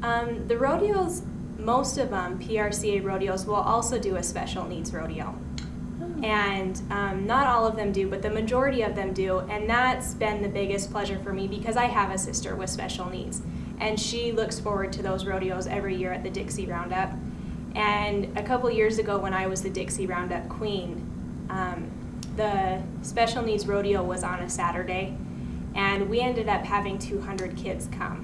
The rodeos, most of them, PRCA rodeos, will also do a special needs rodeo. And not all of them do, but the majority of them do. And that's been the biggest pleasure for me because I have a sister with special needs. And she looks forward to those rodeos every year at the Dixie Roundup. And a couple years ago when I was the Dixie Roundup queen, the special needs rodeo was on a Saturday. And we ended up having 200 kids come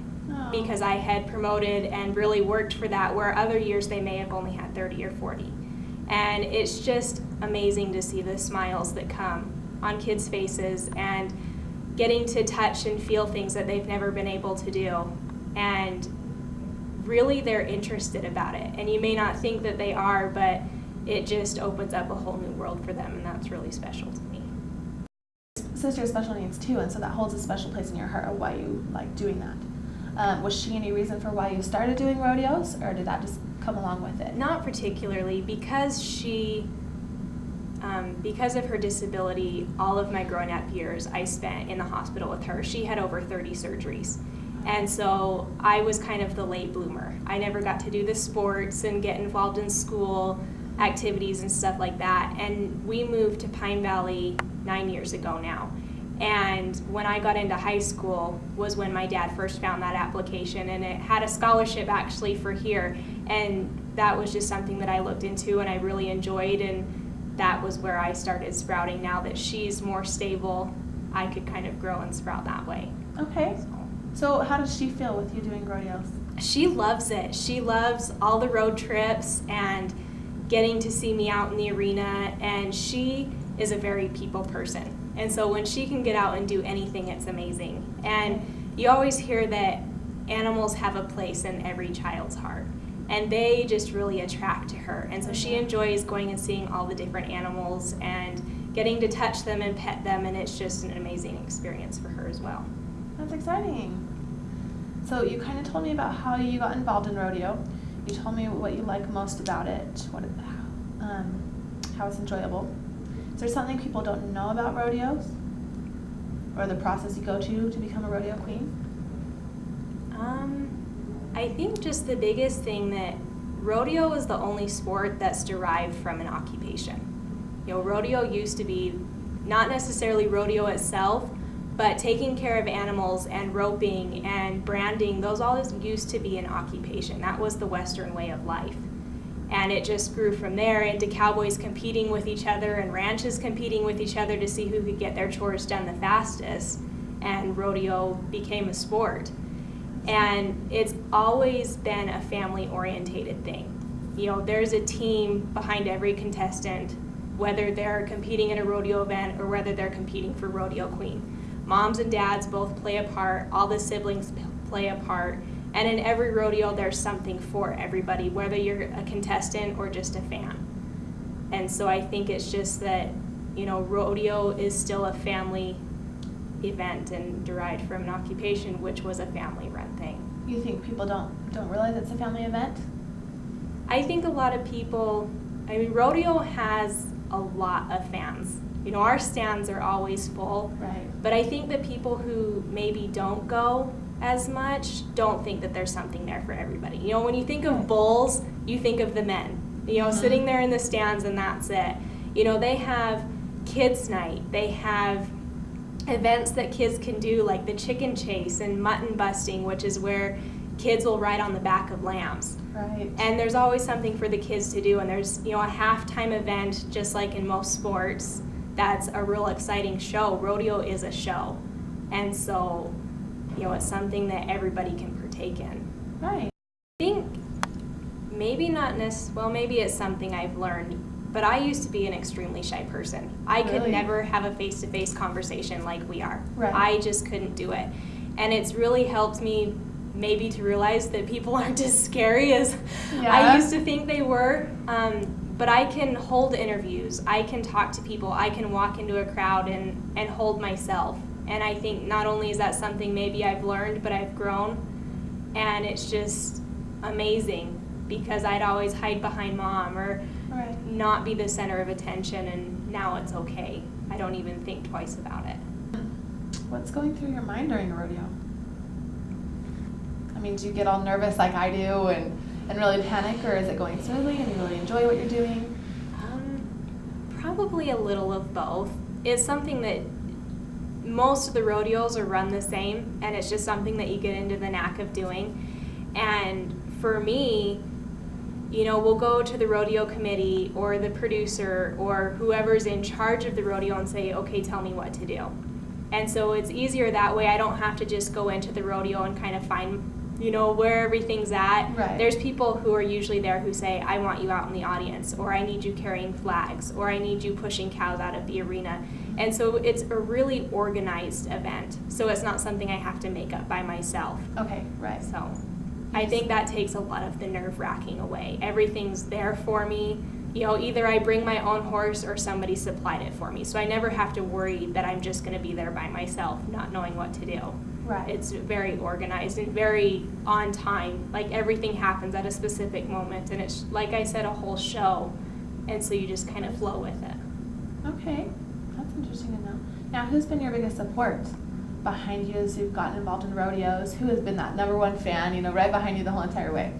because I had promoted and really worked for that, where other years they may have only had 30 or 40. And it's just amazing to see the smiles that come on kids' faces and getting to touch and feel things that they've never been able to do. And really they're interested about it. And you may not think that they are, but it just opens up a whole new world for them, and that's really special to me. Sister has special needs too, and so that holds a special place in your heart of why you like doing that. Was she any reason for why you started doing rodeos, or did that just come along with it? Not particularly, because because of her disability, all of my growing up years I spent in the hospital with her. She had over 30 surgeries. And so I was kind of the late bloomer. I never got to do the sports and get involved in school activities and stuff like that. And we moved to Pine Valley 9 years ago now. And when I got into high school was when my dad first found that application, and it had a scholarship actually for here. And that was just something that I looked into and I really enjoyed, and that was where I started sprouting. Now that she's more stable, I could kind of grow and sprout that way. Okay. So how does she feel with you doing rodeos? She loves it. She loves all the road trips and getting to see me out in the arena, and she is a very people person. And so when she can get out and do anything, it's amazing. And you always hear that animals have a place in every child's heart, and they just really attract to her. And so she enjoys going and seeing all the different animals and getting to touch them and pet them, and it's just an amazing experience for her as well. That's exciting. So you kind of told me about how you got involved in rodeo. You told me what you like most about it, how it's enjoyable. Is there something people don't know about rodeos, or the process you go to become a rodeo queen? I think just the biggest thing that rodeo is the only sport that's derived from an occupation. You know, rodeo used to be not necessarily rodeo itself, but taking care of animals and roping and branding, those all used to be an occupation. That was the Western way of life. And it just grew from there into cowboys competing with each other and ranches competing with each other to see who could get their chores done the fastest. And rodeo became a sport. And it's always been a family-orientated thing. You know, there's a team behind every contestant, whether they're competing in a rodeo event or whether they're competing for rodeo queen. Moms and dads both play a part, all the siblings play a part, and in every rodeo there's something for everybody, whether you're a contestant or just a fan. And so I think it's just that, you know, rodeo is still a family event and derived from an occupation, which was a family-run thing. You think people don't realize it's a family event? I think a lot of people, I mean, rodeo has a lot of fans. You know, our stands are always full. Right. But I think that people who maybe don't go as much don't think that there's something there for everybody. You know, when you think of bulls, you think of the men, you know, sitting there in the stands, and that's it. You know, they have kids' night. They have events that kids can do, like the chicken chase and mutton busting, which is where kids will ride on the back of lambs. Right. And there's always something for the kids to do, and there's, you know, a halftime event, just like in most sports. That's a real exciting show. Rodeo is a show. And so, you know, it's something that everybody can partake in. Right. I think maybe not well, maybe it's something I've learned, but I used to be an extremely shy person. I could never have a face-to-face conversation like we are. Right. I just couldn't do it. And it's really helped me maybe to realize that people aren't as scary as I used to think they were. But I can hold interviews, I can talk to people, I can walk into a crowd and hold myself. And I think not only is that something maybe I've learned, but I've grown. And it's just amazing because I'd always hide behind mom or not be the center of attention, and now it's okay. I don't even think twice about it. What's going through your mind during a rodeo? I mean, do you get all nervous like I do and really panic, or is it going smoothly and you really enjoy what you're doing? Probably a little of both. It's something that most of the rodeos are run the same, and it's just something that you get into the knack of doing. And for me, you know, we'll go to the rodeo committee or the producer or whoever's in charge of the rodeo and say, okay, tell me what to do. And so it's easier that way. I don't have to just go into the rodeo and kind of find, you know, where everything's at. Right. There's people who are usually there who say, I want you out in the audience, or I need you carrying flags, or I need you pushing cows out of the arena. And so it's a really organized event. So it's not something I have to make up by myself. Okay, right. So I think that takes a lot of the nerve-wracking away. Everything's there for me. You know, either I bring my own horse or somebody supplied it for me. So I never have to worry that I'm just going to be there by myself, not knowing what to do. Right. It's very organized and very on time. Like everything happens at a specific moment, and it's, like I said, a whole show. And so you just kind of flow with it. Okay, that's interesting to know. Now, who's been your biggest support behind you as you've gotten involved in rodeos? Who has been that number one fan, you know, right behind you the whole entire way?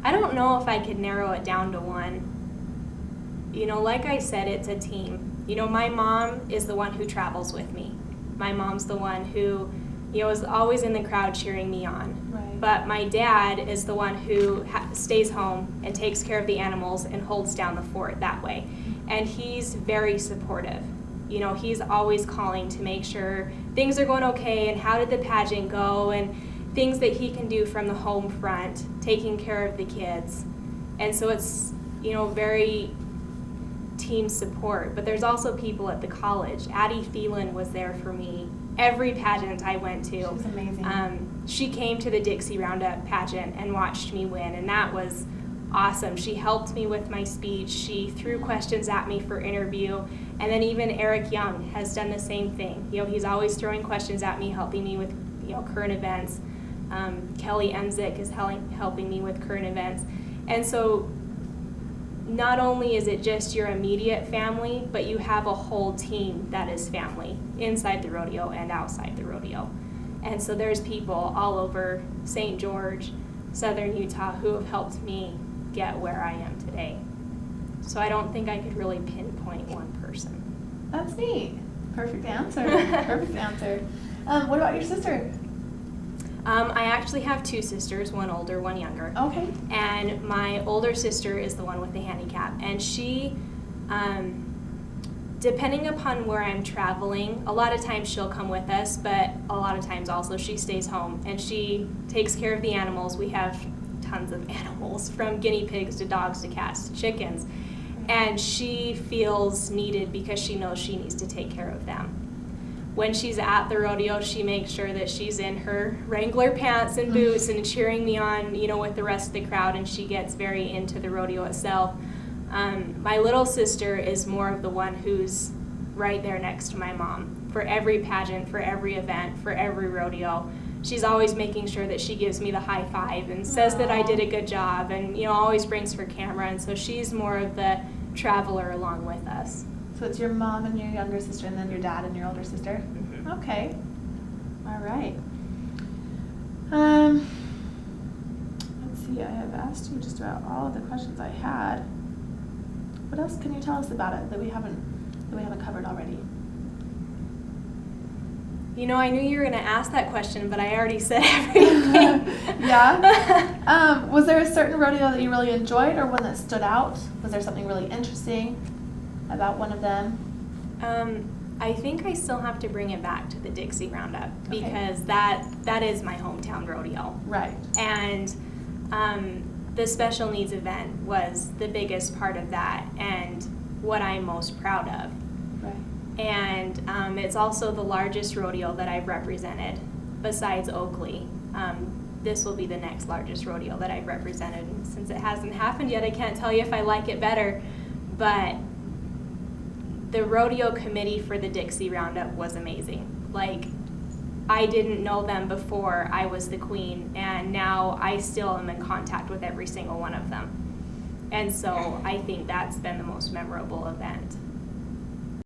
I don't know if I could narrow it down to one. You know, like I said, it's a team. You know, my mom is the one who travels with me. My mom's the one who, you know, is always in the crowd cheering me on. Right. But my dad is the one who stays home and takes care of the animals and holds down the fort that way. And he's very supportive. You know, he's always calling to make sure things are going okay and how did the pageant go and things that he can do from the home front, taking care of the kids. And so it's, you know, very team support. But there's also people at the college. Addie Thielen was there for me every pageant I went to. She's amazing. She came to the Dixie Roundup pageant and watched me win, and that was awesome. She helped me with my speech. She threw questions at me for interview. And then even Eric Young has done the same thing. You know, he's always throwing questions at me, helping me with, you know, current events. Kelly Emzik is helping me with current events. And so not only is it just your immediate family, but you have a whole team that is family inside the rodeo and outside the rodeo. And so there's people all over St. George, Southern Utah, who have helped me get where I am today. So I don't think I could really pinpoint one person. That's neat. Perfect answer. Perfect answer. What about your sister? I actually have two sisters, one older, one younger. Okay. And my older sister is the one with the handicap. And she, depending upon where I'm traveling, a lot of times she'll come with us, but a lot of times also she stays home and she takes care of the animals. We have tons of animals, from guinea pigs to dogs to cats to chickens. And she feels needed because she knows she needs to take care of them. When she's at the rodeo, she makes sure that she's in her Wrangler pants and boots and cheering me on, you know, with the rest of the crowd, and she gets very into the rodeo itself. My little sister is more of the one who's right there next to my mom for every pageant, for every event, for every rodeo. She's always making sure that she gives me the high five and says that I did a good job, and, you know, always brings her camera, and so she's more of the traveler along with us. So it's your mom and your younger sister, and then your dad and your older sister? Mm-hmm. Okay. All right. Let's see, I have asked you just about all of the questions I had. What else can you tell us about it that we haven't covered already? You know, I knew you were going to ask that question, but I already said everything. Yeah? Was there a certain rodeo that you really enjoyed, or one that stood out? Was there something really interesting about one of them? I think I still have to bring it back to the Dixie Roundup, Okay. because that is my hometown rodeo. Right. And the special needs event was the biggest part of that and what I'm most proud of. Right. And it's also the largest rodeo that I've represented besides Oakley. This will be the next largest rodeo that I've represented. And since it hasn't happened yet, I can't tell you if I like it better, but the rodeo committee for the Dixie Roundup was amazing. Like, I didn't know them before I was the queen, and now I still am in contact with every single one of them. And so I think that's been the most memorable event.